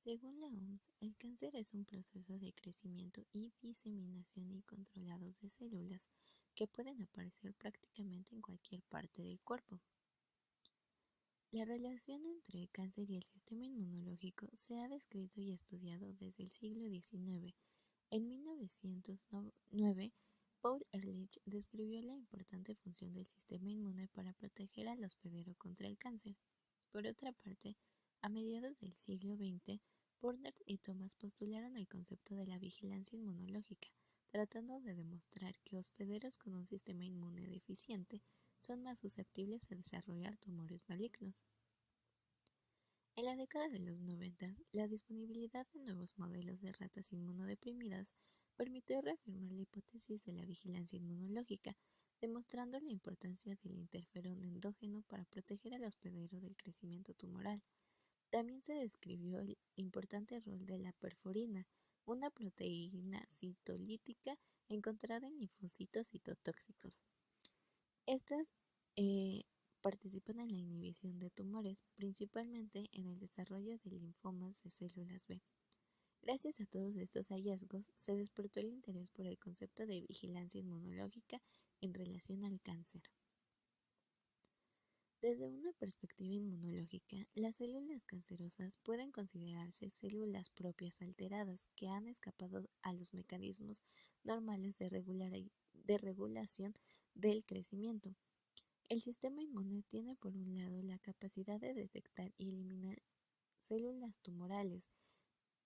Según la OMS, el cáncer es un proceso de crecimiento y diseminación incontrolados de células que pueden aparecer prácticamente en cualquier parte del cuerpo. La relación entre el cáncer y el sistema inmunológico se ha descrito y estudiado desde el siglo XIX. En 1909, Paul Ehrlich describió la importante función del sistema inmune para proteger al hospedero contra el cáncer. Por otra parte, a mediados del siglo XX, Burnett y Thomas postularon el concepto de la vigilancia inmunológica, tratando de demostrar que hospederos con un sistema inmune deficiente son más susceptibles a desarrollar tumores malignos. En la década de los 90, la disponibilidad de nuevos modelos de ratas inmunodeprimidas permitió reafirmar la hipótesis de la vigilancia inmunológica, demostrando la importancia del interferón endógeno para proteger al hospedero del crecimiento tumoral. También se describió el importante rol de la perforina, una proteína citolítica encontrada en linfocitos citotóxicos. Estas eh, participan en la inhibición de tumores, principalmente en el desarrollo de linfomas de células B. Gracias a todos estos hallazgos, se despertó el interés por el concepto de vigilancia inmunológica en relación al cáncer. Desde una perspectiva inmunológica, las células cancerosas pueden considerarse células propias alteradas que han escapado a los mecanismos normales de regulación del crecimiento. El sistema inmune tiene por un lado la capacidad de detectar y eliminar células tumorales,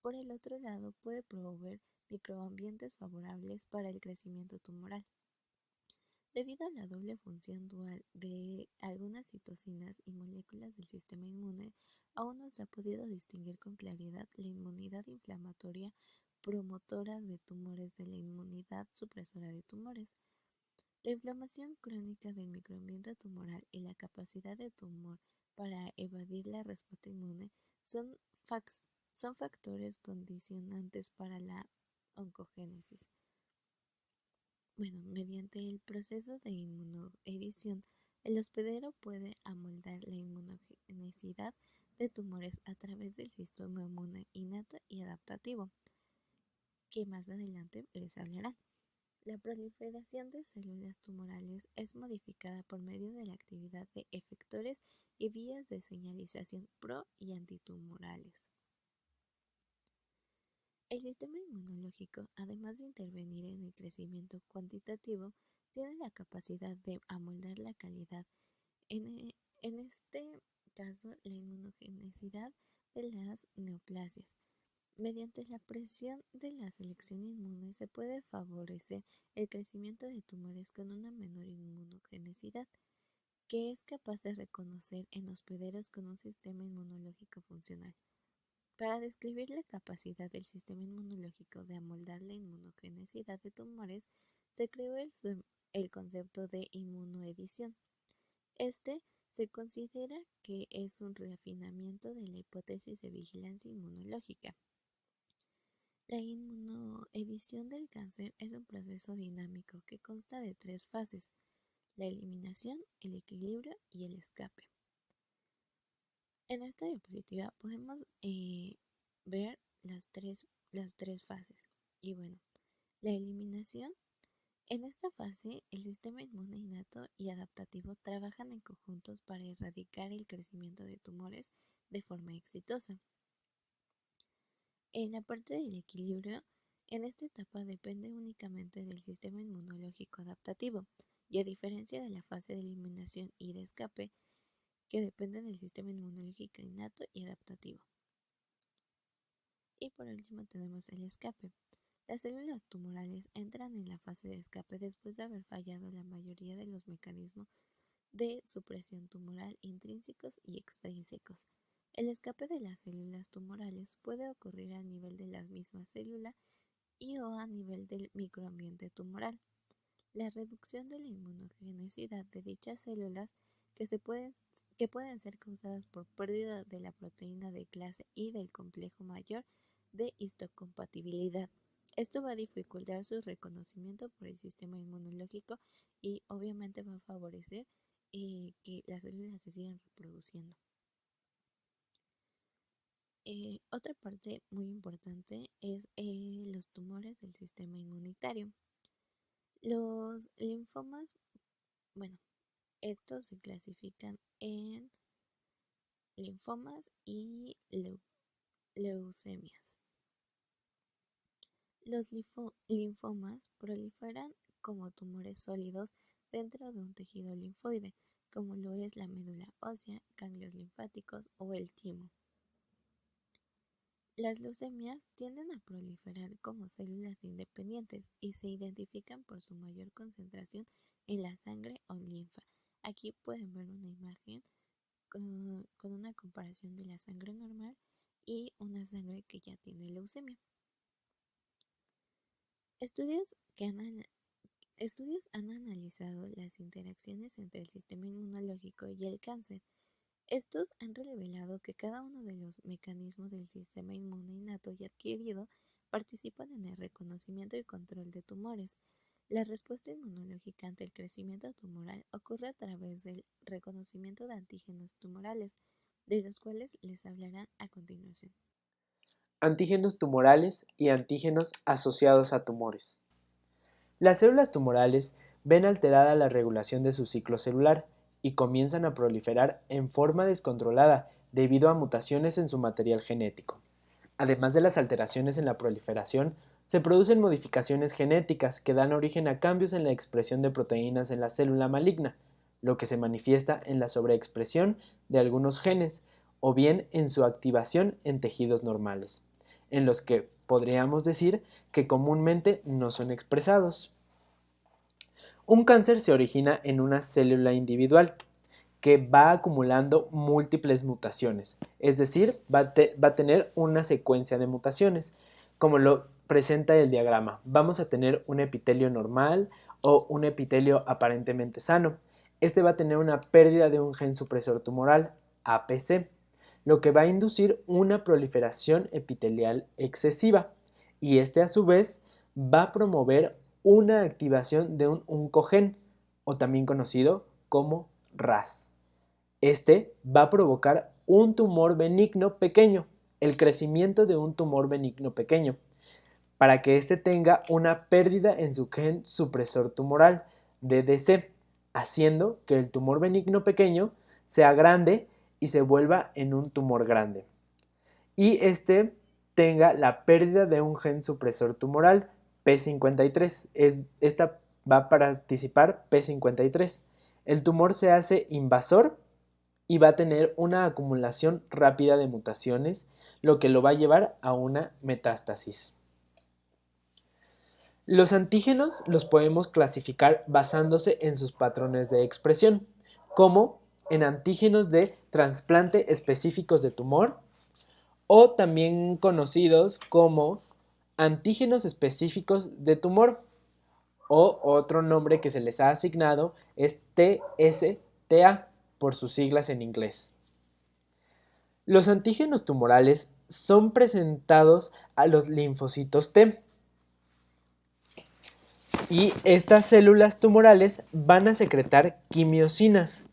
por el otro lado puede promover microambientes favorables para el crecimiento tumoral. Debido a la doble función dual de algunas citocinas y moléculas del sistema inmune, aún no se ha podido distinguir con claridad la inmunidad inflamatoria promotora de tumores de la inmunidad supresora de tumores. La inflamación crónica del microambiente tumoral y la capacidad del tumor para evadir la respuesta inmune son, son factores condicionantes para la oncogénesis. Bueno, mediante el proceso de inmunoedición, el hospedero puede amoldar la inmunogenicidad de tumores a través del sistema inmune innato y adaptativo, que más adelante les hablarán. La proliferación de células tumorales es modificada por medio de la actividad de efectores y vías de señalización pro y antitumorales. El sistema inmunológico, además de intervenir en el crecimiento cuantitativo, tiene la capacidad de amoldar la calidad, en este caso la inmunogenicidad de las neoplasias. Mediante la presión de la selección inmune se puede favorecer el crecimiento de tumores con una menor inmunogenicidad, que es capaz de reconocer en hospederos con un sistema inmunológico funcional. Para describir la capacidad del sistema inmunológico de amoldar la inmunogenicidad de tumores, se creó el concepto de inmunoedición. Este se considera que es un refinamiento de la hipótesis de vigilancia inmunológica. La inmunoedición del cáncer es un proceso dinámico que consta de tres fases: la eliminación, el equilibrio y el escape. En esta diapositiva podemos ver las tres fases. Y bueno, la eliminación. En esta fase, el sistema inmune innato y adaptativo trabajan en conjuntos para erradicar el crecimiento de tumores de forma exitosa. En la parte del equilibrio, en esta etapa depende únicamente del sistema inmunológico adaptativo, y a diferencia de la fase de eliminación y de escape, que dependen del sistema inmunológico innato y adaptativo. Y por último tenemos el escape. Las células tumorales entran en la fase de escape después de haber fallado la mayoría de los mecanismos de supresión tumoral intrínsecos y extrínsecos. El escape de las células tumorales puede ocurrir a nivel de la misma célula y o a nivel del microambiente tumoral. La reducción de la inmunogenicidad de dichas células que pueden ser causadas por pérdida de la proteína de clase I del complejo mayor de histocompatibilidad. Esto va a dificultar su reconocimiento por el sistema inmunológico y obviamente va a favorecer que las células se sigan reproduciendo. Otra parte muy importante es los tumores del sistema inmunitario. Los linfomas, bueno, estos se clasifican en linfomas y leucemias. Los linfomas proliferan como tumores sólidos dentro de un tejido linfoide, como lo es la médula ósea, ganglios linfáticos o el timo. Las leucemias tienden a proliferar como células independientes y se identifican por su mayor concentración en la sangre o linfa. Aquí pueden ver una imagen con una comparación de la sangre normal y una sangre que ya tiene leucemia. Estudios han analizado las interacciones entre el sistema inmunológico y el cáncer. Estos han revelado que cada uno de los mecanismos del sistema inmune innato y adquirido participan en el reconocimiento y control de tumores. La respuesta inmunológica ante el crecimiento tumoral ocurre a través del reconocimiento de antígenos tumorales, de los cuales les hablarán a continuación. Antígenos tumorales y antígenos asociados a tumores. Las células tumorales ven alterada la regulación de su ciclo celular y comienzan a proliferar en forma descontrolada debido a mutaciones en su material genético. Además de las alteraciones en la proliferación, se producen modificaciones genéticas que dan origen a cambios en la expresión de proteínas en la célula maligna, lo que se manifiesta en la sobreexpresión de algunos genes o bien en su activación en tejidos normales, en los que podríamos decir que comúnmente no son expresados. Un cáncer se origina en una célula individual que va acumulando múltiples mutaciones, es decir, va a tener una secuencia de mutaciones, como lo presenta el diagrama. Vamos a tener un epitelio normal o un epitelio aparentemente sano. Este va a tener una pérdida de un gen supresor tumoral, APC, lo que va a inducir una proliferación epitelial excesiva, y este a su vez va a promover una activación de un oncogen, o también conocido como RAS. Este va a provocar un tumor benigno pequeño, el crecimiento de un tumor benigno pequeño, para que éste tenga una pérdida en su gen supresor tumoral, DDC, haciendo que el tumor benigno pequeño sea grande y se vuelva en un tumor grande. Y este tenga la pérdida de un gen supresor tumoral, P53. Esta va a participar P53. El tumor se hace invasor y va a tener una acumulación rápida de mutaciones, lo que lo va a llevar a una metástasis. Los antígenos los podemos clasificar basándose en sus patrones de expresión, como en antígenos de trasplante específicos de tumor, o también conocidos como antígenos específicos de tumor, o otro nombre que se les ha asignado es TSTA por sus siglas en inglés. Los antígenos tumorales son presentados a los linfocitos T, y estas células tumorales van a secretar quimiosinas,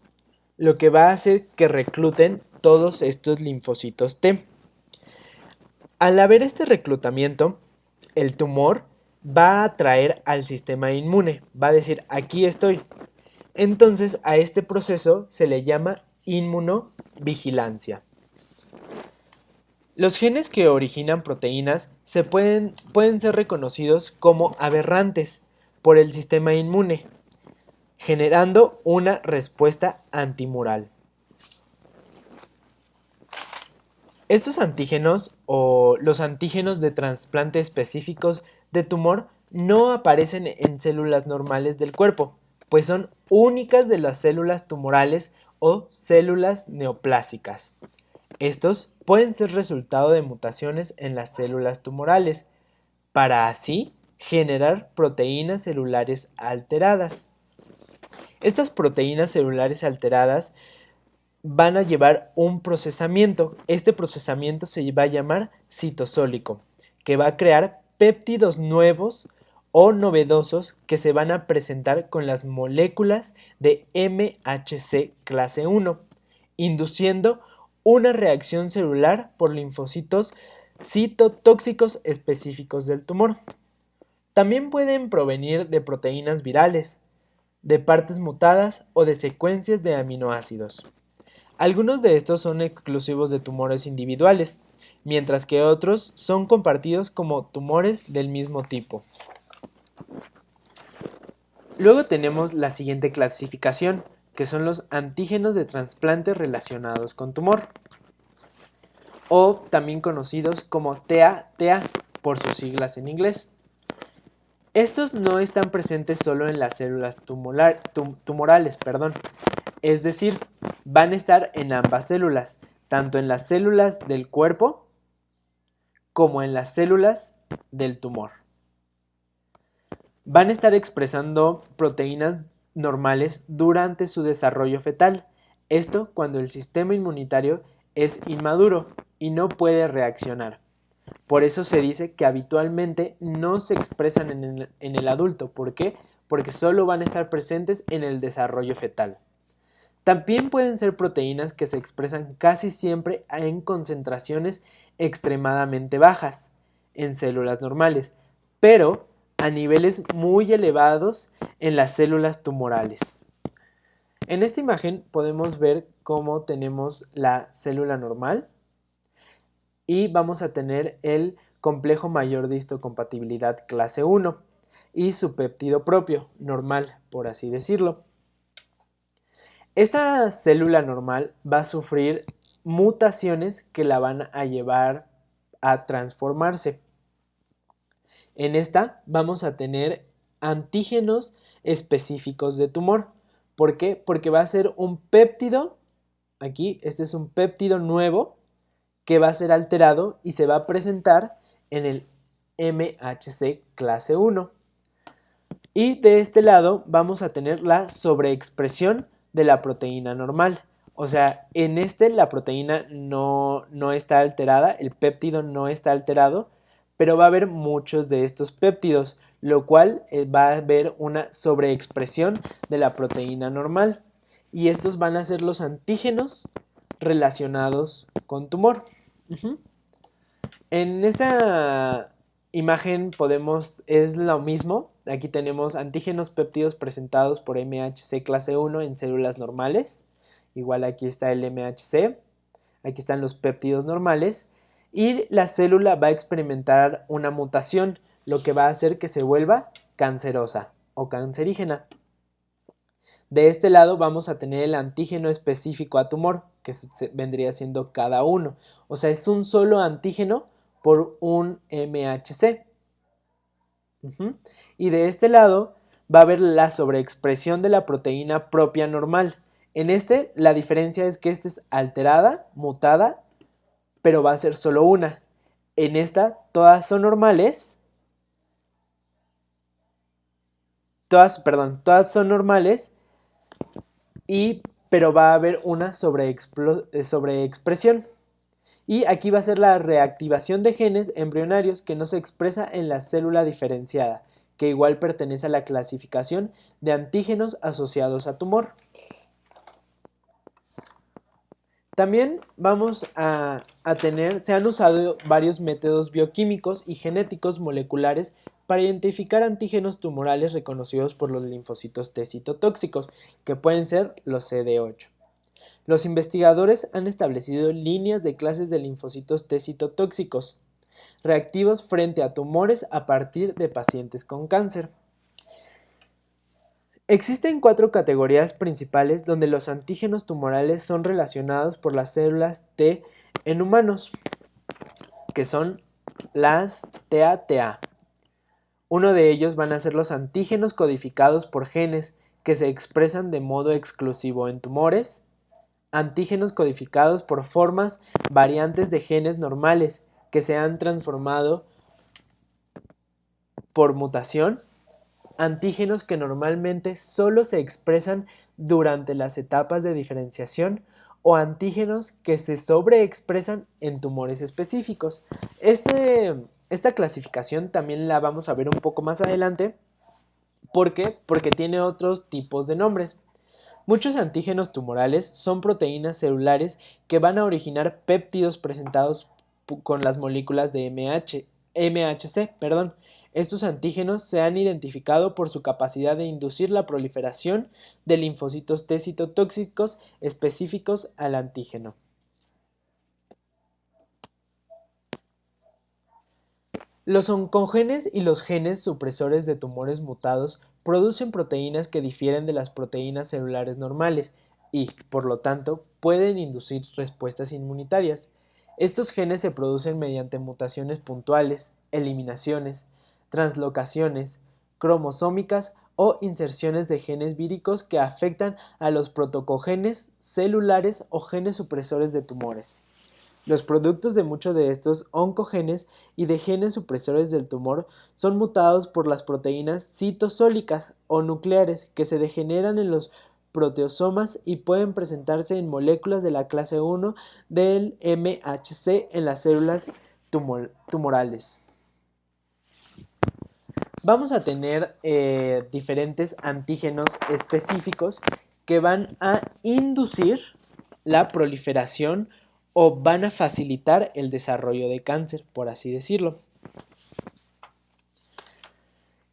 lo que va a hacer que recluten todos estos linfocitos T. Al haber este reclutamiento, el tumor va a atraer al sistema inmune, va a decir, aquí estoy. Entonces a este proceso se le llama inmunovigilancia. Los genes que originan proteínas pueden ser reconocidos como aberrantes por el sistema inmune, generando una respuesta antimural. Estos antígenos o los antígenos de trasplante específicos de tumor no aparecen en células normales del cuerpo, pues son únicas de las células tumorales o células neoplásicas. Estos pueden ser resultado de mutaciones en las células tumorales, para así generar proteínas celulares alteradas. Estas proteínas celulares alteradas van a llevar un procesamiento. Este procesamiento se va a llamar citosólico, que va a crear péptidos nuevos o novedosos que se van a presentar con las moléculas de MHC clase 1, induciendo una reacción celular por linfocitos citotóxicos específicos del tumor. También pueden provenir de proteínas virales, de partes mutadas o de secuencias de aminoácidos. Algunos de estos son exclusivos de tumores individuales, mientras que otros son compartidos como tumores del mismo tipo. Luego tenemos la siguiente clasificación, que son los antígenos de trasplante relacionados con tumor, o también conocidos como TA por sus siglas en inglés. Estos no están presentes solo en las células tumorales, es decir, van a estar en ambas células, tanto en las células del cuerpo como en las células del tumor. Van a estar expresando proteínas normales durante su desarrollo fetal, esto cuando el sistema inmunitario es inmaduro y no puede reaccionar. Por eso se dice que habitualmente no se expresan en el adulto. ¿Por qué? Porque solo van a estar presentes en el desarrollo fetal. También pueden ser proteínas que se expresan casi siempre en concentraciones extremadamente bajas en células normales, pero a niveles muy elevados en las células tumorales. En esta imagen podemos ver cómo tenemos la célula normal y vamos a tener el complejo mayor de histocompatibilidad clase 1 y su péptido propio, normal, por así decirlo. Esta célula normal va a sufrir mutaciones que la van a llevar a transformarse. En esta vamos a tener antígenos específicos de tumor. ¿Por qué? Porque va a ser un péptido, aquí este es un péptido nuevo que va a ser alterado y se va a presentar en el MHC clase 1. Y de este lado vamos a tener la sobreexpresión de la proteína normal. O sea, en este la proteína no está alterada, el péptido no está alterado, pero va a haber muchos de estos péptidos, lo cual va a haber una sobreexpresión de la proteína normal. Y estos van a ser los antígenos relacionados con tumor. En esta imagen es lo mismo. Aquí tenemos antígenos péptidos presentados por MHC clase 1 en células normales. Igual aquí está el MHC. Aquí están los péptidos normales. Y la célula va a experimentar una mutación, lo que va a hacer que se vuelva cancerosa o cancerígena. De este lado vamos a tener el antígeno específico a tumor, que vendría siendo cada uno. O sea, es un solo antígeno por un MHC. Y de este lado va a haber la sobreexpresión de la proteína propia normal. En este, la diferencia es que esta es alterada, mutada, pero va a ser solo una. En esta, todas son normales. Todas son normales, pero va a haber una sobreexpresión. Y aquí va a ser la reactivación de genes embrionarios que no se expresa en la célula diferenciada, que igual pertenece a la clasificación de antígenos asociados a tumor. También se han usado varios métodos bioquímicos y genéticos moleculares para identificar antígenos tumorales reconocidos por los linfocitos T citotóxicos, que pueden ser los CD8. Los investigadores han establecido líneas de clases de linfocitos T citotóxicos reactivos frente a tumores a partir de pacientes con cáncer. Existen 4 categorías principales donde los antígenos tumorales son relacionados por las células T en humanos, que son las TA-TA. Uno de ellos van a ser los antígenos codificados por genes que se expresan de modo exclusivo en tumores, antígenos codificados por formas variantes de genes normales que se han transformado por mutación, antígenos que normalmente solo se expresan durante las etapas de diferenciación o antígenos que se sobreexpresan en tumores específicos. Esta clasificación también la vamos a ver un poco más adelante. ¿Por qué? Porque tiene otros tipos de nombres. Muchos antígenos tumorales son proteínas celulares que van a originar péptidos presentados con las moléculas de MHC. Estos antígenos se han identificado por su capacidad de inducir la proliferación de linfocitos T citotóxicos específicos al antígeno. Los oncogenes y los genes supresores de tumores mutados producen proteínas que difieren de las proteínas celulares normales y, por lo tanto, pueden inducir respuestas inmunitarias. Estos genes se producen mediante mutaciones puntuales, eliminaciones, translocaciones, cromosómicas o inserciones de genes víricos que afectan a los protocogenes celulares o genes supresores de tumores. Los productos de muchos de estos oncogenes y de genes supresores del tumor son mutados por las proteínas citosólicas o nucleares que se degeneran en los proteosomas y pueden presentarse en moléculas de la clase 1 del MHC en las células tumorales. Vamos a tener diferentes antígenos específicos que van a inducir la proliferación o van a facilitar el desarrollo de cáncer, por así decirlo.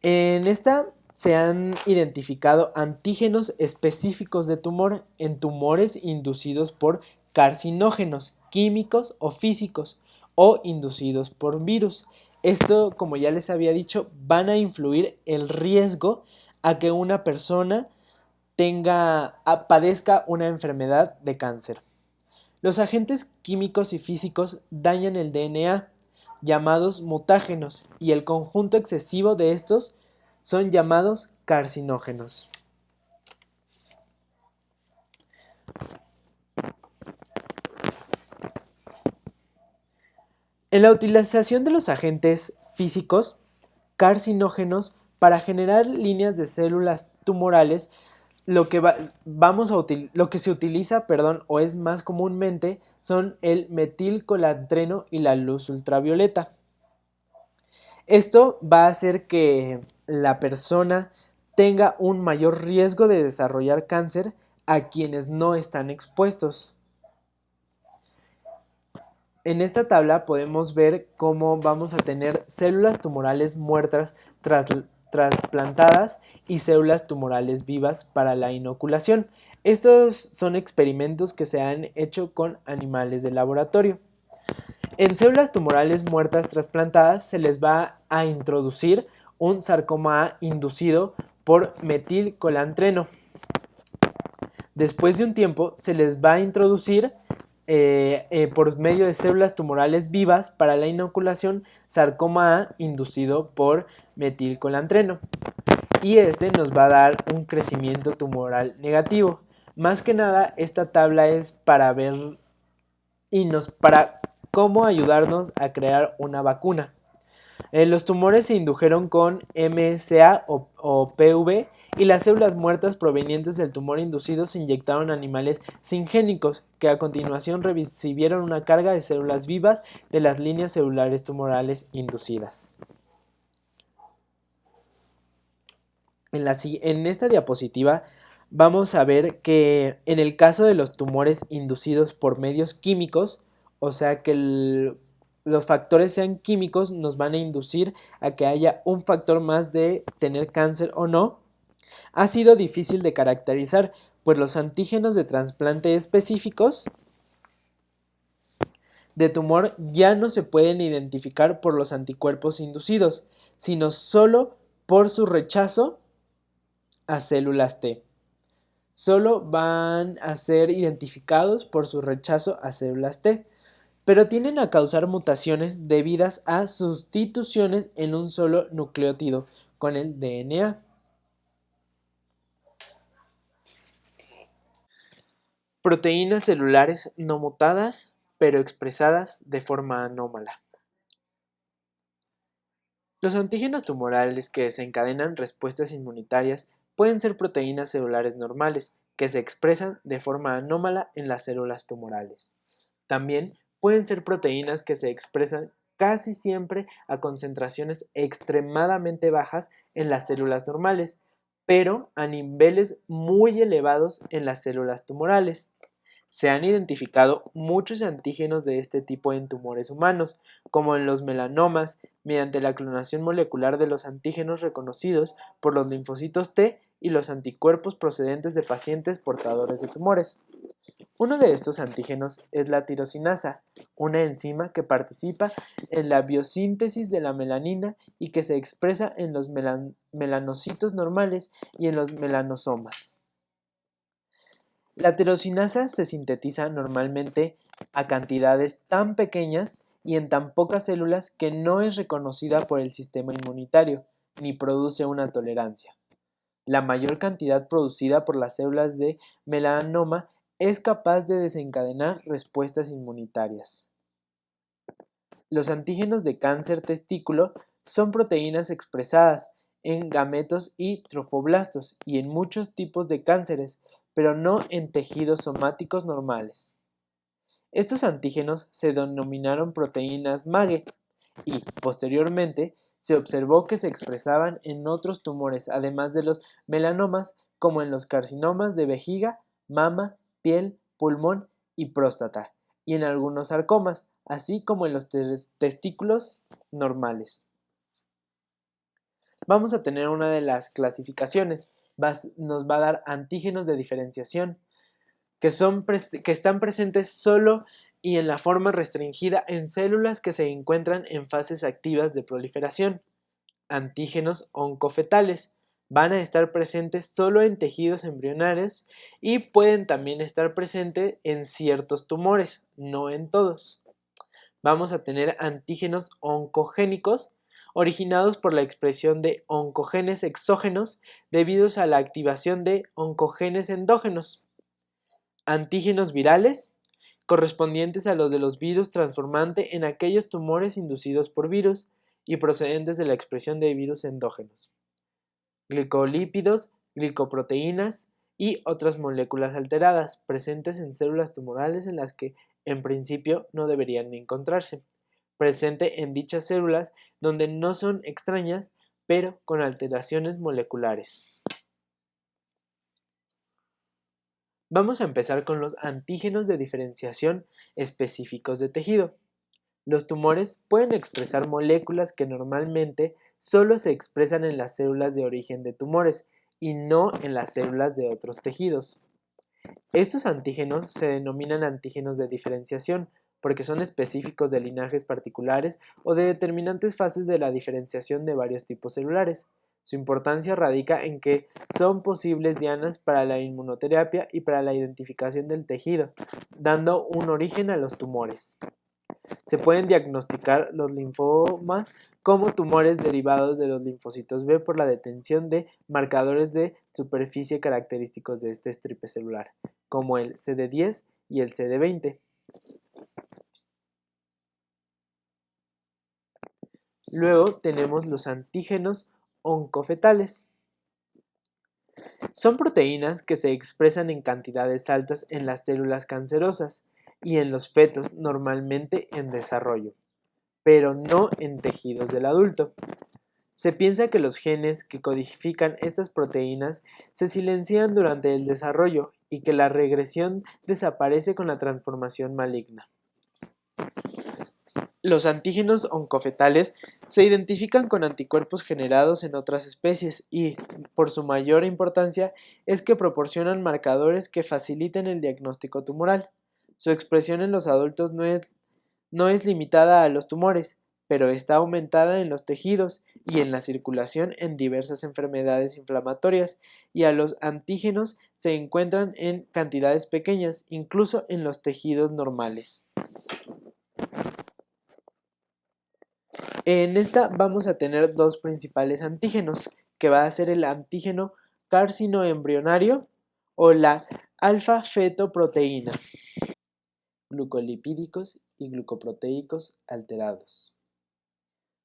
En esta se han identificado antígenos específicos de tumor en tumores inducidos por carcinógenos químicos o físicos o inducidos por virus. Esto, como ya les había dicho, van a influir el riesgo a que una persona padezca una enfermedad de cáncer. Los agentes químicos y físicos dañan el DNA, llamados mutágenos, y el conjunto excesivo de estos son llamados carcinógenos. En la utilización de los agentes físicos carcinógenos para generar líneas de células tumorales, lo que se utiliza, o es más comúnmente, son el metilcolantreno y la luz ultravioleta. Esto va a hacer que la persona tenga un mayor riesgo de desarrollar cáncer a quienes no están expuestos. En esta tabla podemos ver cómo vamos a tener células tumorales muertas trasplantadas y células tumorales vivas para la inoculación. Estos son experimentos que se han hecho con animales de laboratorio. En células tumorales muertas trasplantadas se les va a introducir un sarcoma A inducido por metilcolantreno. Después de un tiempo se les va a introducir por medio de células tumorales vivas para la inoculación sarcoma A inducido por metilcolantreno. Y este nos va a dar un crecimiento tumoral negativo. Más que nada, esta tabla es para ver para cómo ayudarnos a crear una vacuna. Los tumores se indujeron con MSA o PV y las células muertas provenientes del tumor inducido se inyectaron a animales singénicos que a continuación recibieron una carga de células vivas de las líneas celulares tumorales inducidas. En esta diapositiva vamos a ver que en el caso de los tumores inducidos por medios químicos, o sea que los factores sean químicos, nos van a inducir a que haya un factor más de tener cáncer o no. Ha sido difícil de caracterizar, pues los antígenos de trasplante específicos de tumor ya no se pueden identificar por los anticuerpos inducidos, sino solo por su rechazo a células T. Solo van a ser identificados por su rechazo a células T, pero tienden a causar mutaciones debidas a sustituciones en un solo nucleótido con el DNA. Proteínas celulares no mutadas, pero expresadas de forma anómala. Los antígenos tumorales que desencadenan respuestas inmunitarias pueden ser proteínas celulares normales, que se expresan de forma anómala en las células tumorales. También pueden ser proteínas que se expresan casi siempre a concentraciones extremadamente bajas en las células normales, pero a niveles muy elevados en las células tumorales. Se han identificado muchos antígenos de este tipo en tumores humanos, como en los melanomas, mediante la clonación molecular de los antígenos reconocidos por los linfocitos T y los anticuerpos procedentes de pacientes portadores de tumores. Uno de estos antígenos es la tirosinasa, una enzima que participa en la biosíntesis de la melanina y que se expresa en los melanocitos normales y en los melanosomas. La tirosinasa se sintetiza normalmente a cantidades tan pequeñas y en tan pocas células que no es reconocida por el sistema inmunitario, ni produce una tolerancia. La mayor cantidad producida por las células de melanoma es capaz de desencadenar respuestas inmunitarias. Los antígenos de cáncer testículo son proteínas expresadas en gametos y trofoblastos y en muchos tipos de cánceres, pero no en tejidos somáticos normales. Estos antígenos se denominaron proteínas MAGE y, posteriormente, se observó que se expresaban en otros tumores, además de los melanomas, como en los carcinomas de vejiga, mama, piel, pulmón y próstata, y en algunos sarcomas, así como en los testículos normales. Vamos a tener una de las clasificaciones, nos va a dar antígenos de diferenciación, que están presentes solo y en la forma restringida en células que se encuentran en fases activas de proliferación. Antígenos oncofetales van a estar presentes solo en tejidos embrionarios y pueden también estar presentes en ciertos tumores, no en todos. Vamos a tener antígenos oncogénicos originados por la expresión de oncogenes exógenos debidos a la activación de oncogenes endógenos. Antígenos virales correspondientes a los de los virus transformante en aquellos tumores inducidos por virus y procedentes de la expresión de virus endógenos. Glicolípidos, glicoproteínas y otras moléculas alteradas presentes en células tumorales en las que en principio no deberían encontrarse, presente en dichas células donde no son extrañas pero con alteraciones moleculares. Vamos a empezar con los antígenos de diferenciación específicos de tejido. Los tumores pueden expresar moléculas que normalmente solo se expresan en las células de origen de tumores y no en las células de otros tejidos. Estos antígenos se denominan antígenos de diferenciación porque son específicos de linajes particulares o de determinantes fases de la diferenciación de varios tipos celulares. Su importancia radica en que son posibles dianas para la inmunoterapia y para la identificación del tejido, dando un origen a los tumores. Se pueden diagnosticar los linfomas como tumores derivados de los linfocitos B por la detención de marcadores de superficie característicos de este estripe celular, como el CD10 y el CD20. Luego tenemos los antígenos oncofetales. Son proteínas que se expresan en cantidades altas en las células cancerosas y en los fetos normalmente en desarrollo, pero no en tejidos del adulto. Se piensa que los genes que codifican estas proteínas se silencian durante el desarrollo y que la regresión desaparece con la transformación maligna. Los antígenos oncofetales se identifican con anticuerpos generados en otras especies y, por su mayor importancia, es que proporcionan marcadores que faciliten el diagnóstico tumoral. Su expresión en los adultos no es limitada a los tumores, pero está aumentada en los tejidos y en la circulación en diversas enfermedades inflamatorias, y a los antígenos se encuentran en cantidades pequeñas, incluso en los tejidos normales. En esta vamos a tener dos principales antígenos, que va a ser el antígeno carcinoembrionario o la alfa-fetoproteína, glucolipídicos y glucoproteicos alterados.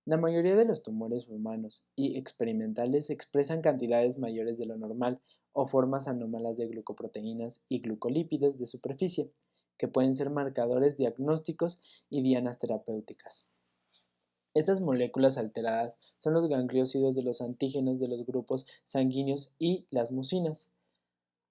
La mayoría de los tumores humanos y experimentales expresan cantidades mayores de lo normal o formas anómalas de glucoproteínas y glucolípidos de superficie, que pueden ser marcadores diagnósticos y dianas terapéuticas. Estas moléculas alteradas son los gangliósidos de los antígenos de los grupos sanguíneos y las mucinas.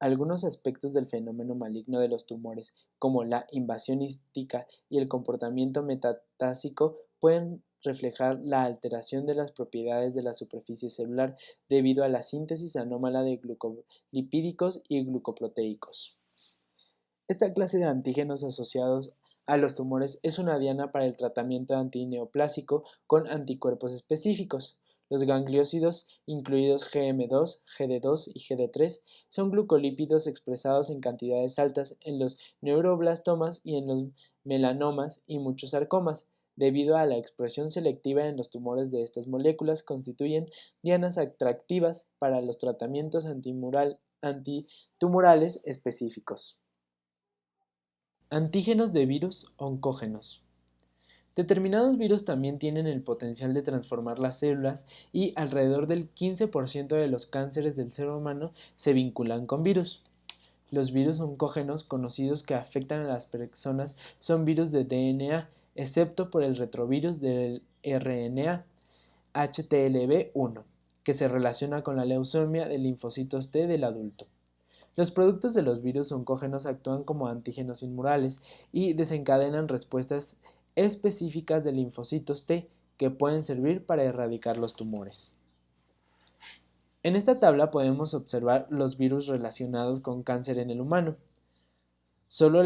Algunos aspectos del fenómeno maligno de los tumores, como la invasión hística y el comportamiento metatásico, pueden reflejar la alteración de las propiedades de la superficie celular debido a la síntesis anómala de glucolipídicos y glucoproteicos. Esta clase de antígenos asociados a los tumores es una diana para el tratamiento antineoplásico con anticuerpos específicos. Los gangliósidos, incluidos GM2, GD2 y GD3, son glucolípidos expresados en cantidades altas en los neuroblastomas y en los melanomas y muchos sarcomas. Debido a la expresión selectiva en los tumores de estas moléculas, constituyen dianas atractivas para los tratamientos antitumorales específicos. Antígenos de virus oncógenos. Determinados virus también tienen el potencial de transformar las células y alrededor del 15% de los cánceres del ser humano se vinculan con virus. Los virus oncógenos conocidos que afectan a las personas son virus de DNA, excepto por el retrovirus del RNA, HTLV1, que se relaciona con la leucemia de linfocitos T del adulto. Los productos de los virus oncógenos actúan como antígenos inmurales y desencadenan respuestas específicas de linfocitos T que pueden servir para erradicar los tumores. En esta tabla podemos observar los virus relacionados con cáncer en el humano. Solo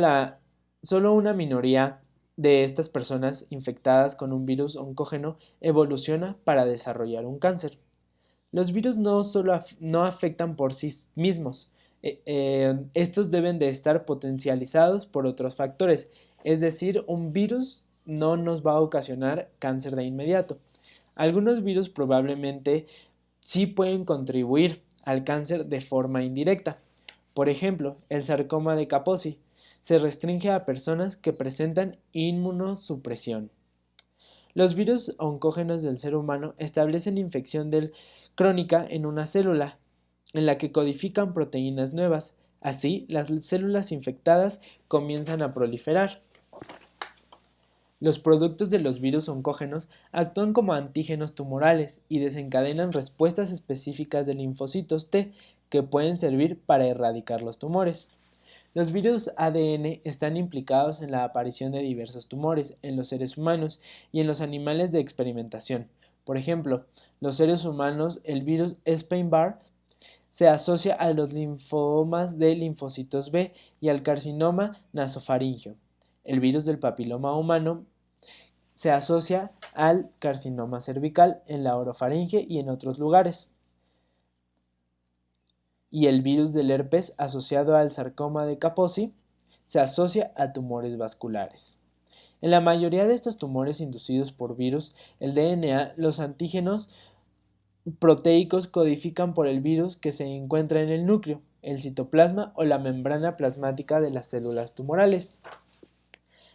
una minoría de estas personas infectadas con un virus oncógeno evoluciona para desarrollar un cáncer. Los virus no afectan por sí mismos. Estos deben de estar potencializados por otros factores. Es decir, un virus no nos va a ocasionar cáncer de inmediato. Algunos virus probablemente sí pueden contribuir al cáncer de forma indirecta. Por ejemplo, el sarcoma de Kaposi se restringe a personas que presentan inmunosupresión. Los virus oncógenos del ser humano establecen infección crónica en una célula, en la que codifican proteínas nuevas. Así, las células infectadas comienzan a proliferar. Los productos de los virus oncógenos actúan como antígenos tumorales y desencadenan respuestas específicas de linfocitos T que pueden servir para erradicar los tumores. Los virus ADN están implicados en la aparición de diversos tumores en los seres humanos y en los animales de experimentación. Por ejemplo, los seres humanos, el virus Epstein-Barr se asocia a los linfomas de linfocitos B y al carcinoma nasofaríngeo. El virus del papiloma humano se asocia al carcinoma cervical en la orofaringe y en otros lugares. Y el virus del herpes asociado al sarcoma de Kaposi se asocia a tumores vasculares. En la mayoría de estos tumores inducidos por virus, el DNA, los antígenos proteicos codifican por el virus que se encuentra en el núcleo, el citoplasma o la membrana plasmática de las células tumorales.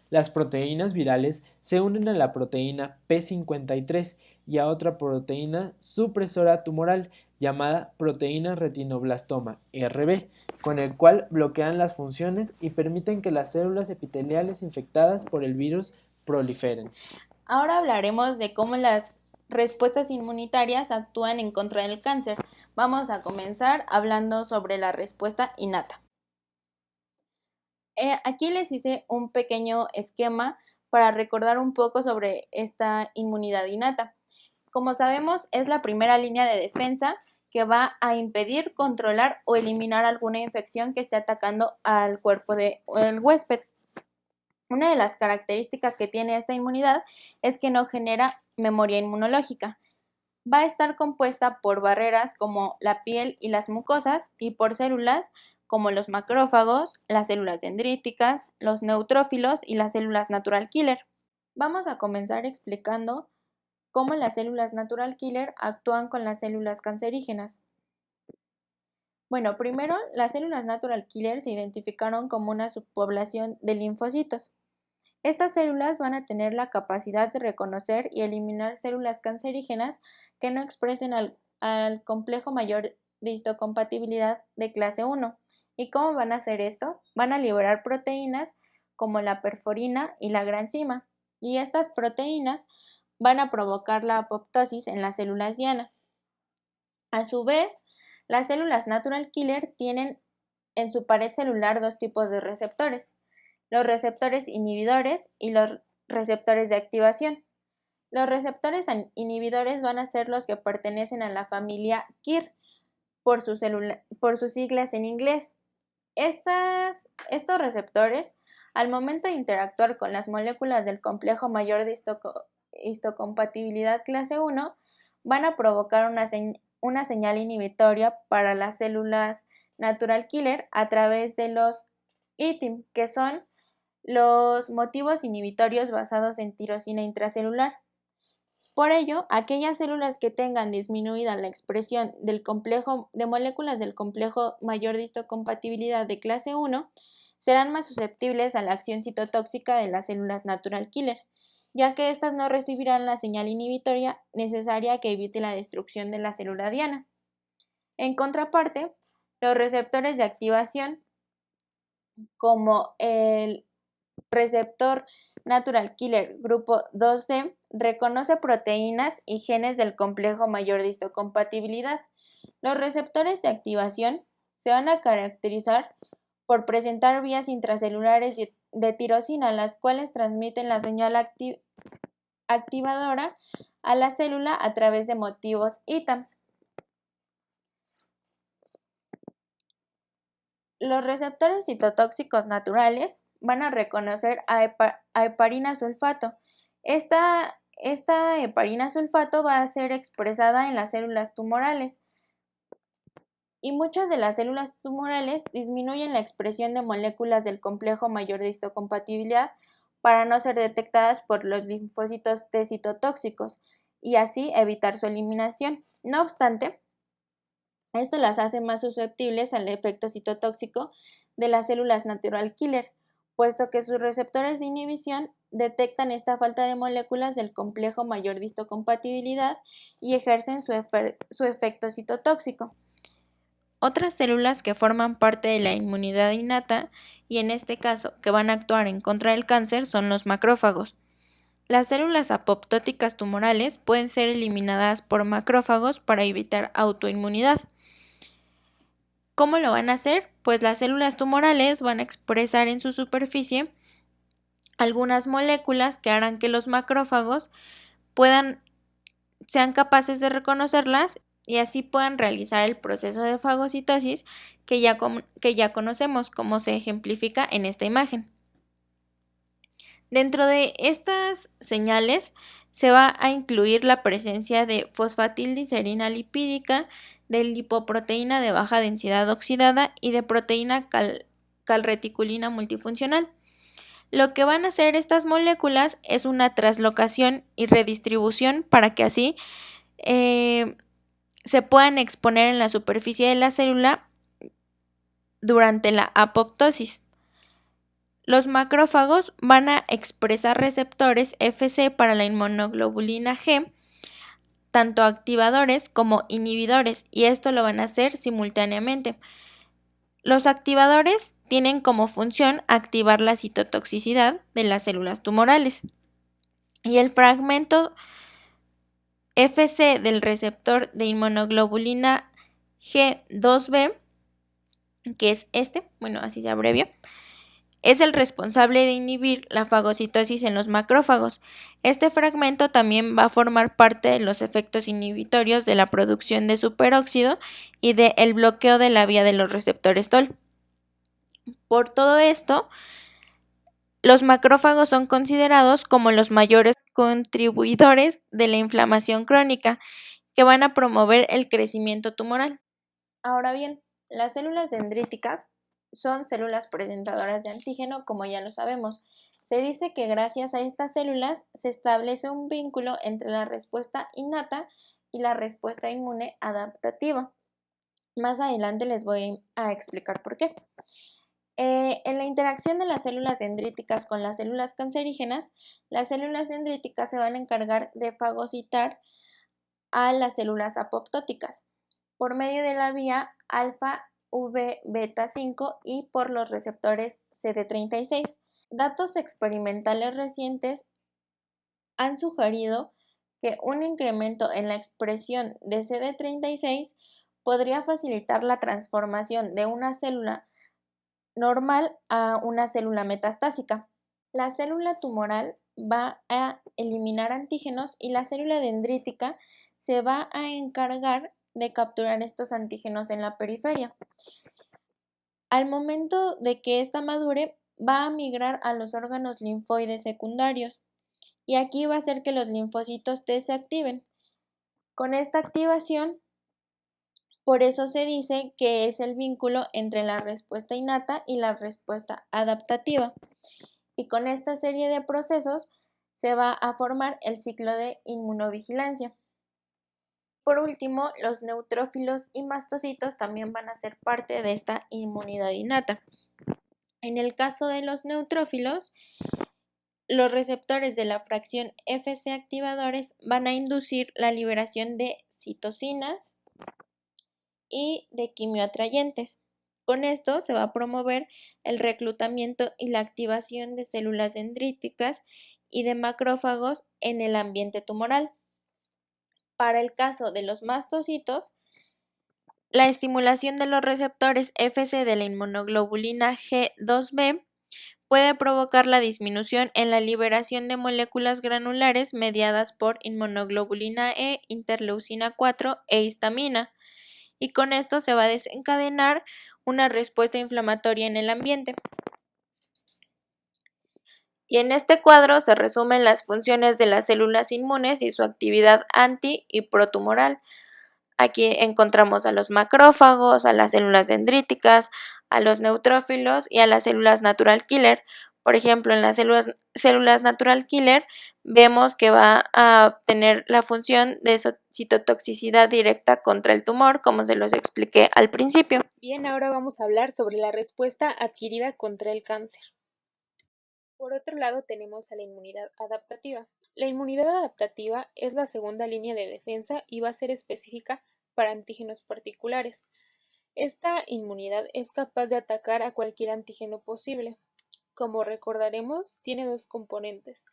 Las proteínas virales se unen a la proteína P53 y a otra proteína supresora tumoral llamada proteína retinoblastoma (RB), con el cual bloquean las funciones y permiten que las células epiteliales infectadas por el virus proliferen. Ahora hablaremos de cómo las respuestas inmunitarias actúan en contra del cáncer. Vamos a comenzar hablando sobre la respuesta innata. Aquí les hice un pequeño esquema para recordar un poco sobre esta inmunidad innata. Como sabemos, es la primera línea de defensa que va a impedir, controlar o eliminar alguna infección que esté atacando al cuerpo del huésped. Una de las características que tiene esta inmunidad es que no genera memoria inmunológica. Va a estar compuesta por barreras como la piel y las mucosas y por células como los macrófagos, las células dendríticas, los neutrófilos y las células natural killer. Vamos a comenzar explicando cómo las células natural killer actúan con las células cancerígenas. Bueno, primero, las células natural killer se identificaron como una subpoblación de linfocitos. Estas células van a tener la capacidad de reconocer y eliminar células cancerígenas que no expresen al complejo mayor de histocompatibilidad de clase 1. ¿Y cómo van a hacer esto? Van a liberar proteínas como la perforina y la granzima. Y estas proteínas van a provocar la apoptosis en las células diana. A su vez, las células natural killer tienen en su pared celular dos tipos de receptores, los receptores inhibidores y los receptores de activación. Los receptores inhibidores van a ser los que pertenecen a la familia KIR por sus siglas en inglés. Estos receptores, al momento de interactuar con las moléculas del complejo mayor de histocompatibilidad clase 1, van a provocar una señal inhibitoria para las células natural killer a través de los ITIM, que son los motivos inhibitorios basados en tirosina intracelular. Por ello, aquellas células que tengan disminuida la expresión de moléculas del complejo mayor de histocompatibilidad de clase 1 serán más susceptibles a la acción citotóxica de las células natural killer, ya que éstas no recibirán la señal inhibitoria necesaria que evite la destrucción de la célula diana. En contraparte, los receptores de activación, como el receptor natural killer grupo 2D, reconoce proteínas y genes del complejo mayor de histocompatibilidad. Los receptores de activación se van a caracterizar por presentar vías intracelulares de tirosina, las cuales transmiten la señal activadora a la célula a través de motivos ITAMs. Los receptores citotóxicos naturales van a reconocer a heparina sulfato. Esta heparina sulfato va a ser expresada en las células tumorales y muchas de las células tumorales disminuyen la expresión de moléculas del complejo mayor de histocompatibilidad para no ser detectadas por los linfocitos T citotóxicos y así evitar su eliminación. No obstante, esto las hace más susceptibles al efecto citotóxico de las células natural killer, puesto que sus receptores de inhibición detectan esta falta de moléculas del complejo mayor de histocompatibilidad y ejercen su efecto citotóxico. Otras células que forman parte de la inmunidad innata y en este caso que van a actuar en contra del cáncer son los macrófagos. Las células apoptóticas tumorales pueden ser eliminadas por macrófagos para evitar autoinmunidad. ¿Cómo lo van a hacer? Pues las células tumorales van a expresar en su superficie algunas moléculas que harán que los macrófagos sean capaces de reconocerlas y así puedan realizar el proceso de fagocitosis que ya conocemos, como se ejemplifica en esta imagen. Dentro de estas señales se va a incluir la presencia de fosfatildilcerina lipídica, de lipoproteína de baja densidad oxidada y de proteína calreticulina multifuncional. Lo que van a hacer estas moléculas es una traslocación y redistribución para que así se puedan exponer en la superficie de la célula durante la apoptosis. Los macrófagos van a expresar receptores Fc para la inmunoglobulina G, tanto activadores como inhibidores, y esto lo van a hacer simultáneamente. Los activadores tienen como función activar la citotoxicidad de las células tumorales. Y el fragmento Fc del receptor de inmunoglobulina G2B, que es así se abrevia, es el responsable de inhibir la fagocitosis en los macrófagos. Este fragmento también va a formar parte de los efectos inhibitorios de la producción de superóxido y del bloqueo de la vía de los receptores TOL. Por todo esto, los macrófagos son considerados como los mayores contribuidores de la inflamación crónica, que van a promover el crecimiento tumoral. Ahora bien, las células dendríticas son células presentadoras de antígeno, como ya lo sabemos. Se dice que gracias a estas células se establece un vínculo entre la respuesta innata y la respuesta inmune adaptativa. Más adelante les voy a explicar por qué. En la interacción de las células dendríticas con las células cancerígenas, las células dendríticas se van a encargar de fagocitar a las células apoptóticas por medio de la vía alfa V beta 5 y por los receptores CD36. Datos experimentales recientes han sugerido que un incremento en la expresión de CD36 podría facilitar la transformación de una célula normal a una célula metastásica. La célula tumoral va a eliminar antígenos y la célula dendrítica se va a encargar de capturar estos antígenos en la periferia. Al momento de que ésta madure, va a migrar a los órganos linfoides secundarios y aquí va a hacer que los linfocitos T se activen. Con esta activación, por eso se dice que es el vínculo entre la respuesta innata y la respuesta adaptativa. Y con esta serie de procesos se va a formar el ciclo de inmunovigilancia. Por último, los neutrófilos y mastocitos también van a ser parte de esta inmunidad innata. En el caso de los neutrófilos, los receptores de la fracción Fc activadores van a inducir la liberación de citocinas y de quimioatrayentes. Con esto se va a promover el reclutamiento y la activación de células dendríticas y de macrófagos en el ambiente tumoral. Para el caso de los mastocitos, la estimulación de los receptores Fc de la inmunoglobulina G2B puede provocar la disminución en la liberación de moléculas granulares mediadas por inmunoglobulina E, interleucina 4 e histamina, y con esto se va a desencadenar una respuesta inflamatoria en el ambiente. Y en este cuadro se resumen las funciones de las células inmunes y su actividad anti y protumoral. Aquí encontramos a los macrófagos, a las células dendríticas, a los neutrófilos y a las células natural killer. Por ejemplo, en las células natural killer vemos que va a tener la función de citotoxicidad directa contra el tumor, como se los expliqué al principio. Bien, ahora vamos a hablar sobre la respuesta adquirida contra el cáncer. Por otro lado, tenemos a la inmunidad adaptativa. La inmunidad adaptativa es la segunda línea de defensa y va a ser específica para antígenos particulares. Esta inmunidad es capaz de atacar a cualquier antígeno posible. Como recordaremos, tiene dos componentes,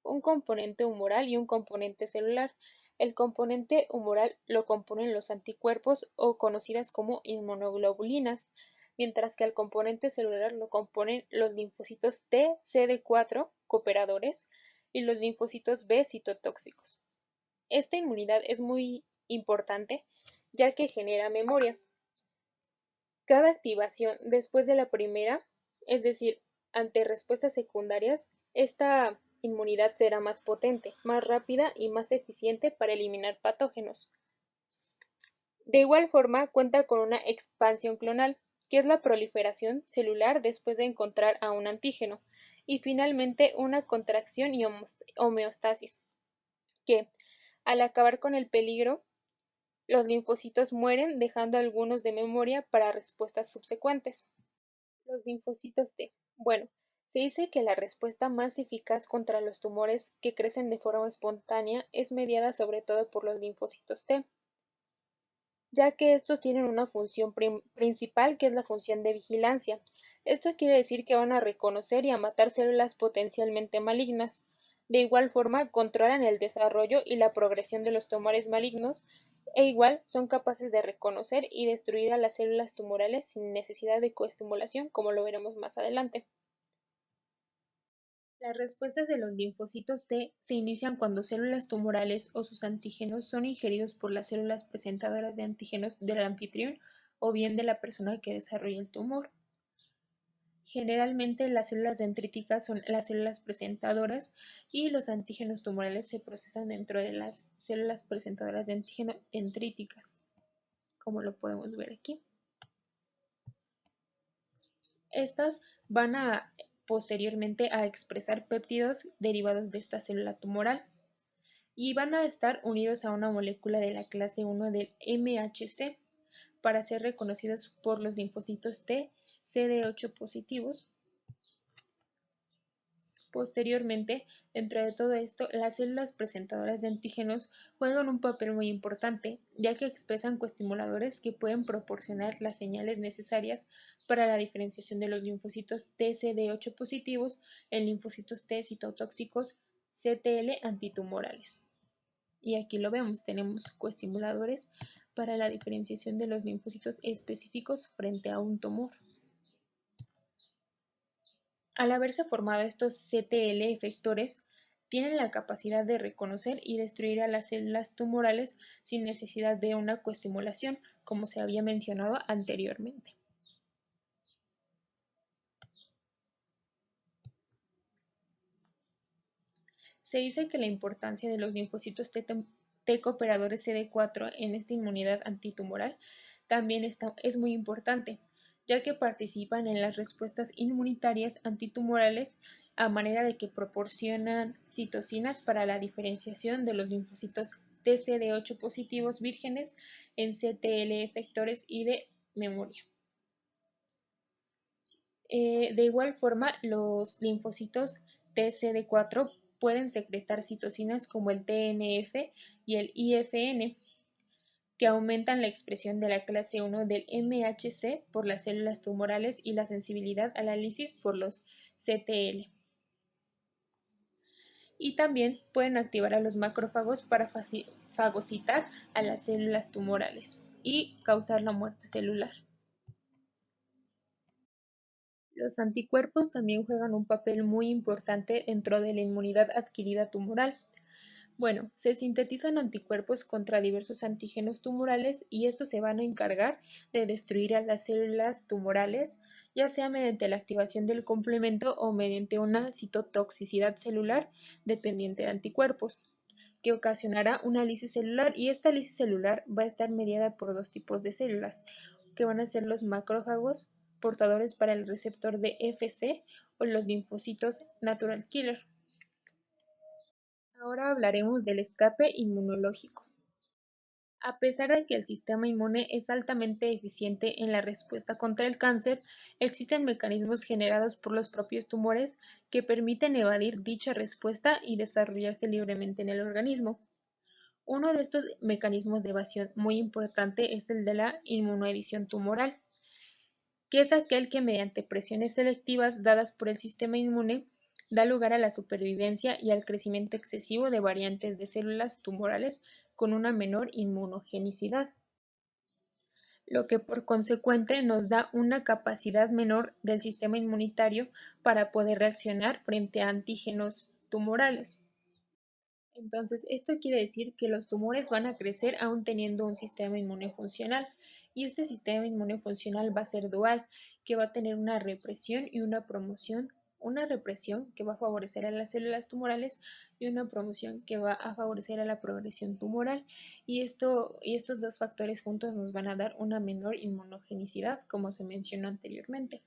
un componente humoral y un componente celular. El componente humoral lo componen los anticuerpos o conocidas como inmunoglobulinas, mientras que al componente celular lo componen los linfocitos T, CD4, cooperadores, y los linfocitos B citotóxicos. Esta inmunidad es muy importante ya que genera memoria. Cada activación después de la primera, es decir, ante respuestas secundarias, esta inmunidad será más potente, más rápida y más eficiente para eliminar patógenos. De igual forma, cuenta con una expansión clonal, que es la proliferación celular después de encontrar a un antígeno, y finalmente una contracción y homeostasis, que, al acabar con el peligro, los linfocitos mueren dejando algunos de memoria para respuestas subsecuentes. Los linfocitos T. Bueno, se dice que la respuesta más eficaz contra los tumores que crecen de forma espontánea es mediada sobre todo por los linfocitos T, ya que estos tienen una función principal que es la función de vigilancia. Esto quiere decir que van a reconocer y a matar células potencialmente malignas. De igual forma, controlan el desarrollo y la progresión de los tumores malignos e igual son capaces de reconocer y destruir a las células tumorales sin necesidad de coestimulación, como lo veremos más adelante. Las respuestas de los linfocitos T se inician cuando células tumorales o sus antígenos son ingeridos por las células presentadoras de antígenos del anfitrión o bien de la persona que desarrolla el tumor. Generalmente las células dendríticas son las células presentadoras y los antígenos tumorales se procesan dentro de las células presentadoras de antígeno dendríticas, como lo podemos ver aquí. Estas van a posteriormente a expresar péptidos derivados de esta célula tumoral y van a estar unidos a una molécula de la clase 1 del MHC para ser reconocidos por los linfocitos T CD8 positivos. Posteriormente, dentro de todo esto, las células presentadoras de antígenos juegan un papel muy importante, ya que expresan coestimuladores que pueden proporcionar las señales necesarias para la diferenciación de los linfocitos TCD8 positivos en linfocitos T citotóxicos CTL antitumorales. Y aquí lo vemos, tenemos coestimuladores para la diferenciación de los linfocitos específicos frente a un tumor. Al haberse formado estos CTL efectores, tienen la capacidad de reconocer y destruir a las células tumorales sin necesidad de una coestimulación, como se había mencionado anteriormente. Se dice que la importancia de los linfocitos T cooperadores CD4 en esta inmunidad antitumoral también es muy importante, ya que participan en las respuestas inmunitarias antitumorales a manera de que proporcionan citocinas para la diferenciación de los linfocitos TCD8 positivos vírgenes en CTL efectores y de memoria. De igual forma, los linfocitos TCD4 pueden secretar citocinas como el TNF y el IFN, que aumentan la expresión de la clase 1 del MHC por las células tumorales y la sensibilidad a la lisis por los CTL. Y también pueden activar a los macrófagos para fagocitar a las células tumorales y causar la muerte celular. Los anticuerpos también juegan un papel muy importante dentro de la inmunidad adquirida tumoral. Bueno, se sintetizan anticuerpos contra diversos antígenos tumorales y estos se van a encargar de destruir a las células tumorales, ya sea mediante la activación del complemento o mediante una citotoxicidad celular dependiente de anticuerpos, que ocasionará una lisis celular, y esta lisis celular va a estar mediada por dos tipos de células, que van a ser los macrófagos portadores para el receptor de Fc o los linfocitos natural killer. Ahora hablaremos del escape inmunológico. A pesar de que el sistema inmune es altamente eficiente en la respuesta contra el cáncer, existen mecanismos generados por los propios tumores que permiten evadir dicha respuesta y desarrollarse libremente en el organismo. Uno de estos mecanismos de evasión muy importante es el de la inmunoedición tumoral, que es aquel que mediante presiones selectivas dadas por el sistema inmune da lugar a la supervivencia y al crecimiento excesivo de variantes de células tumorales con una menor inmunogenicidad, lo que por consecuente nos da una capacidad menor del sistema inmunitario para poder reaccionar frente a antígenos tumorales. Entonces, esto quiere decir que los tumores van a crecer aún teniendo un sistema inmune funcional, y este sistema inmune funcional va a ser dual, que va a tener una represión y una promoción, una represión que va a favorecer a las células tumorales y una promoción que va a favorecer a la progresión tumoral, y estos dos factores juntos nos van a dar una menor inmunogenicidad, como se mencionó anteriormente.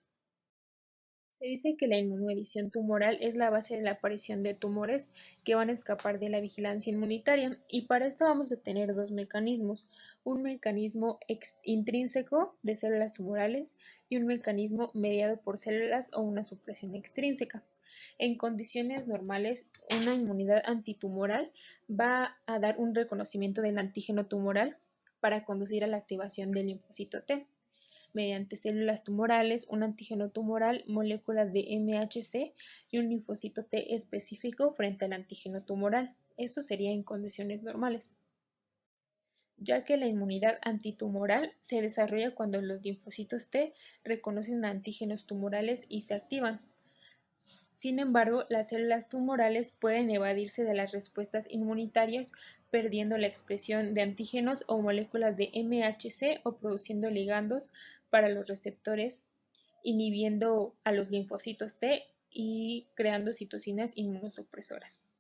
Se dice que la inmunoedición tumoral es la base de la aparición de tumores que van a escapar de la vigilancia inmunitaria, y para esto vamos a tener dos mecanismos: un mecanismo intrínseco de células tumorales y un mecanismo mediado por células o una supresión extrínseca. En condiciones normales, una inmunidad antitumoral va a dar un reconocimiento del antígeno tumoral para conducir a la activación del linfocito T mediante células tumorales, un antígeno tumoral, moléculas de MHC y un linfocito T específico frente al antígeno tumoral. Esto sería en condiciones normales, ya que la inmunidad antitumoral se desarrolla cuando los linfocitos T reconocen antígenos tumorales y se activan. Sin embargo, las células tumorales pueden evadirse de las respuestas inmunitarias perdiendo la expresión de antígenos o moléculas de MHC o produciendo ligandos para los receptores, inhibiendo a los linfocitos T y creando citocinas inmunosupresoras.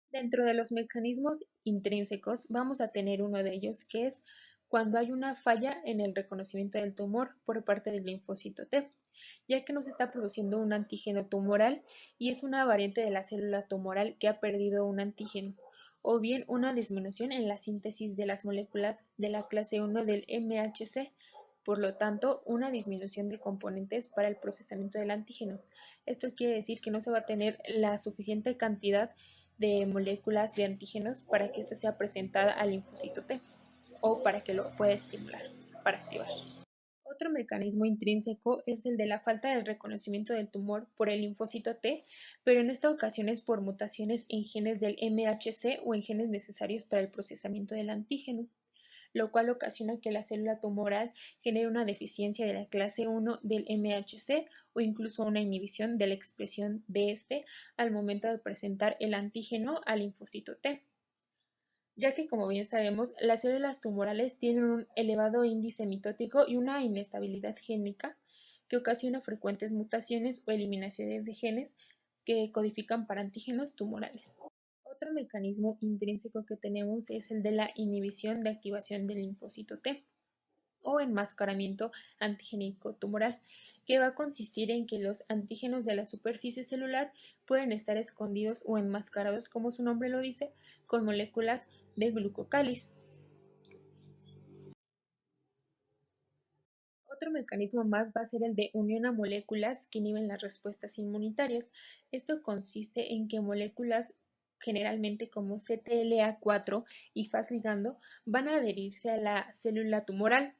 Dentro de los mecanismos intrínsecos vamos a tener uno de ellos, que es cuando hay una falla en el reconocimiento del tumor por parte del linfocito T, ya que no se está produciendo un antígeno tumoral y es una variante de la célula tumoral que ha perdido un antígeno, o bien una disminución en la síntesis de las moléculas de la clase 1 del MHC, por lo tanto, una disminución de componentes para el procesamiento del antígeno. Esto quiere decir que no se va a tener la suficiente cantidad de moléculas de antígenos para que ésta sea presentada al linfocito T o para que lo pueda estimular, para activar. Otro mecanismo intrínseco es el de la falta del reconocimiento del tumor por el linfocito T, pero en esta ocasión es por mutaciones en genes del MHC o en genes necesarios para el procesamiento del antígeno, lo cual ocasiona que la célula tumoral genere una deficiencia de la clase 1 del MHC o incluso una inhibición de la expresión de este al momento de presentar el antígeno al linfocito T, ya que, como bien sabemos, las células tumorales tienen un elevado índice mitótico y una inestabilidad génica que ocasiona frecuentes mutaciones o eliminaciones de genes que codifican para antígenos tumorales. Otro mecanismo intrínseco que tenemos es el de la inhibición de activación del linfocito T o enmascaramiento antigénico tumoral, que va a consistir en que los antígenos de la superficie celular pueden estar escondidos o enmascarados, como su nombre lo dice, con moléculas de glucocáliz. Otro mecanismo más va a ser el de unión a moléculas que inhiben las respuestas inmunitarias. Esto consiste en que moléculas generalmente como CTLA4 y Fas ligando van a adherirse a la célula tumoral.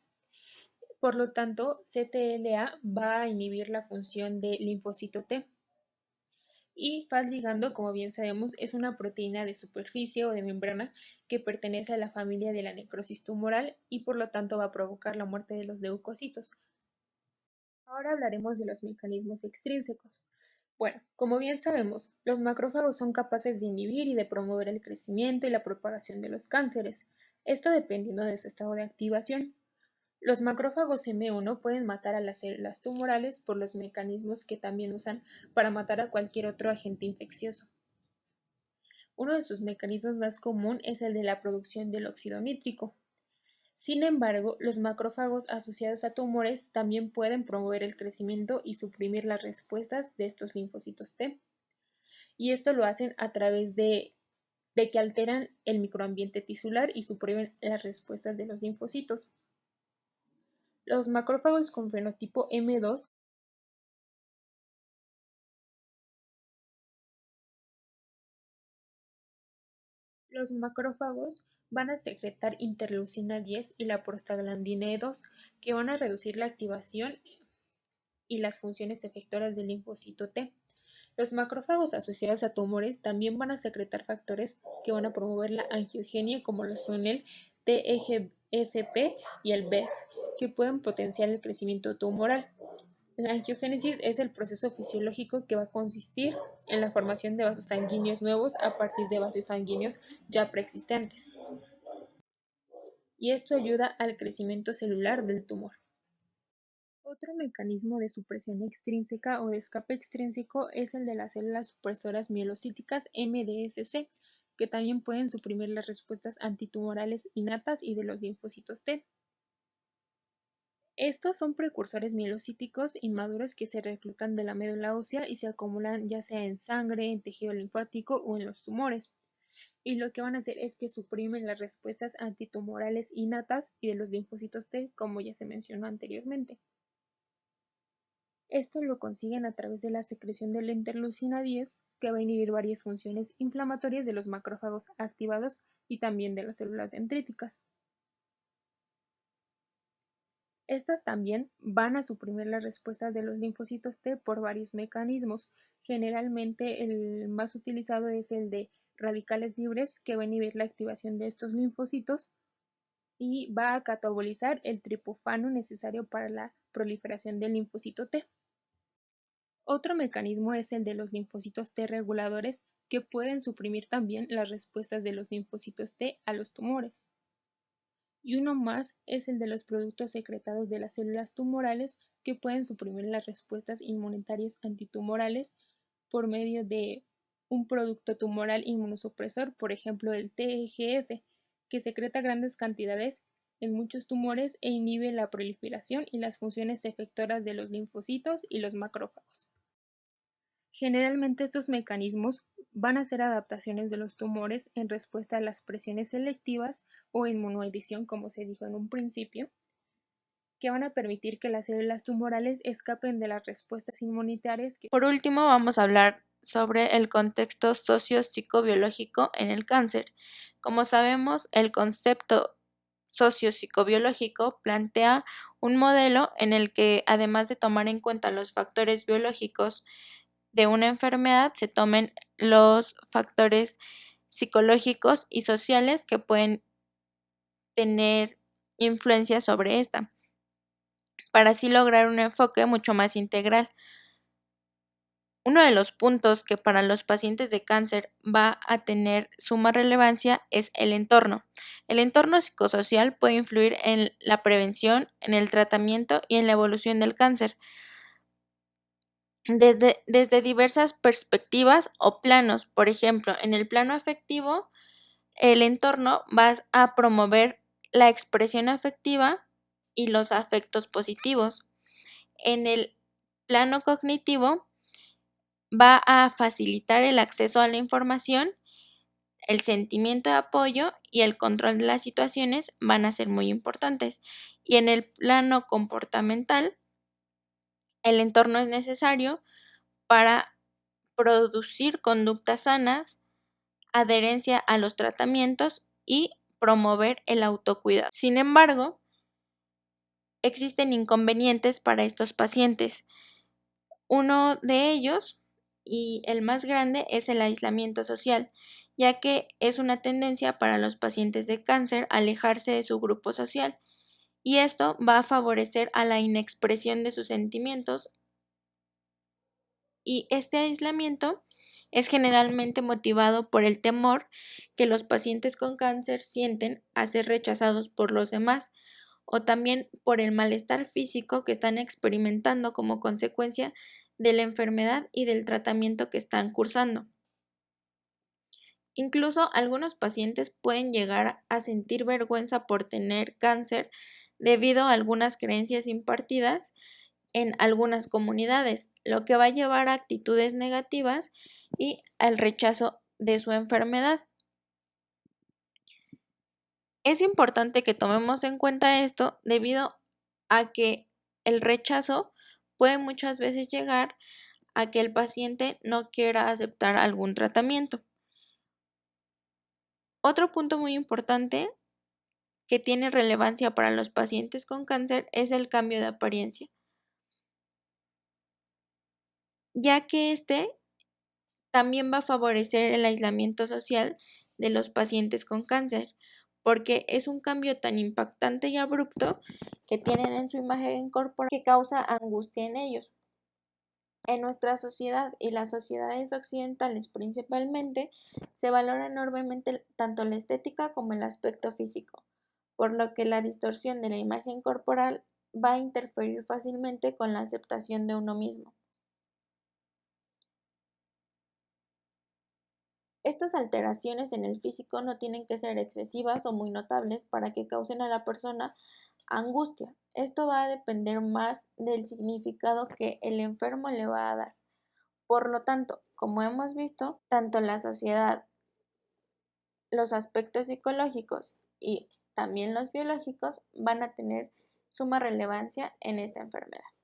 Por lo tanto, CTLA va a inhibir la función de linfocito T. Y Fas ligando, como bien sabemos, es una proteína de superficie o de membrana que pertenece a la familia de la necrosis tumoral y por lo tanto va a provocar la muerte de los leucocitos. Ahora hablaremos de los mecanismos extrínsecos. Bueno, como bien sabemos, los macrófagos son capaces de inhibir y de promover el crecimiento y la propagación de los cánceres, esto dependiendo de su estado de activación. Los macrófagos M1 pueden matar a las células tumorales por los mecanismos que también usan para matar a cualquier otro agente infeccioso. Uno de sus mecanismos más común es el de la producción del óxido nítrico. Sin embargo, los macrófagos asociados a tumores también pueden promover el crecimiento y suprimir las respuestas de estos linfocitos T. Y esto lo hacen a través de que alteran el microambiente tisular y suprimen las respuestas de los linfocitos. Los macrófagos con fenotipo M2 Los macrófagos van a secretar interleucina 10 y la prostaglandina E2, que van a reducir la activación y las funciones efectoras del linfocito T. Los macrófagos asociados a tumores también van a secretar factores que van a promover la angiogenia, como lo son el TGFP y el BEG, que pueden potenciar el crecimiento tumoral. La angiogénesis es el proceso fisiológico que va a consistir en la formación de vasos sanguíneos nuevos a partir de vasos sanguíneos ya preexistentes, y esto ayuda al crecimiento celular del tumor. Otro mecanismo de supresión extrínseca o de escape extrínseco es el de las células supresoras mielocíticas MDSC, que también pueden suprimir las respuestas antitumorales innatas y de los linfocitos T. Estos son precursores mielocíticos inmaduros que se reclutan de la médula ósea y se acumulan ya sea en sangre, en tejido linfático o en los tumores. Y lo que van a hacer es que suprimen las respuestas antitumorales innatas y de los linfocitos T, como ya se mencionó anteriormente. Esto lo consiguen a través de la secreción de la interleucina 10, que va a inhibir varias funciones inflamatorias de los macrófagos activados y también de las células dendríticas. Estas también van a suprimir las respuestas de los linfocitos T por varios mecanismos. Generalmente el más utilizado es el de radicales libres, que va a inhibir la activación de estos linfocitos y va a catabolizar el triptófano necesario para la proliferación del linfocito T. Otro mecanismo es el de los linfocitos T reguladores, que pueden suprimir también las respuestas de los linfocitos T a los tumores. Y uno más es el de los productos secretados de las células tumorales, que pueden suprimir las respuestas inmunitarias antitumorales por medio de un producto tumoral inmunosupresor, por ejemplo el TGF, que secreta grandes cantidades en muchos tumores e inhibe la proliferación y las funciones efectoras de los linfocitos y los macrófagos. Generalmente estos mecanismos van a ser adaptaciones de los tumores en respuesta a las presiones selectivas o inmunoedición, como se dijo en un principio, que van a permitir que las células tumorales escapen de las respuestas inmunitarias. Por último, vamos a hablar sobre el contexto socio-psicobiológico en el cáncer. Como sabemos, el concepto sociopsicobiológico plantea un modelo en el que, además de tomar en cuenta los factores biológicos de una enfermedad, se tomen los factores psicológicos y sociales que pueden tener influencia sobre esta, para así lograr un enfoque mucho más integral. Uno de los puntos que para los pacientes de cáncer va a tener suma relevancia es el entorno. El entorno psicosocial puede influir en la prevención, en el tratamiento y en la evolución del cáncer desde diversas perspectivas o planos. Por ejemplo, en el plano afectivo, el entorno va a promover la expresión afectiva y los afectos positivos. En el plano cognitivo, va a facilitar el acceso a la información, el sentimiento de apoyo y el control de las situaciones van a ser muy importantes. Y en el plano comportamental, el entorno es necesario para producir conductas sanas, adherencia a los tratamientos y promover el autocuidado. Sin embargo, existen inconvenientes para estos pacientes. Uno de ellos, y el más grande, es el aislamiento social, ya que es una tendencia para los pacientes de cáncer alejarse de su grupo social, y esto va a favorecer a la inexpresión de sus sentimientos, y este aislamiento es generalmente motivado por el temor que los pacientes con cáncer sienten a ser rechazados por los demás, o también por el malestar físico que están experimentando como consecuencia de la enfermedad y del tratamiento que están cursando. Incluso algunos pacientes pueden llegar a sentir vergüenza por tener cáncer debido a algunas creencias impartidas en algunas comunidades, lo que va a llevar a actitudes negativas y al rechazo de su enfermedad. Es importante que tomemos en cuenta esto debido a que el rechazo puede muchas veces llegar a que el paciente no quiera aceptar algún tratamiento. Otro punto muy importante que tiene relevancia para los pacientes con cáncer es el cambio de apariencia, ya que este también va a favorecer el aislamiento social de los pacientes con cáncer, porque es un cambio tan impactante y abrupto que tienen en su imagen corporal que causa angustia en ellos. En nuestra sociedad y las sociedades occidentales principalmente, se valora enormemente tanto la estética como el aspecto físico, por lo que la distorsión de la imagen corporal va a interferir fácilmente con la aceptación de uno mismo. Estas alteraciones en el físico no tienen que ser excesivas o muy notables para que causen a la persona angustia. Esto va a depender más del significado que el enfermo le va a dar. Por lo tanto, como hemos visto, tanto la sociedad, los aspectos psicológicos y también los biológicos van a tener suma relevancia en esta enfermedad.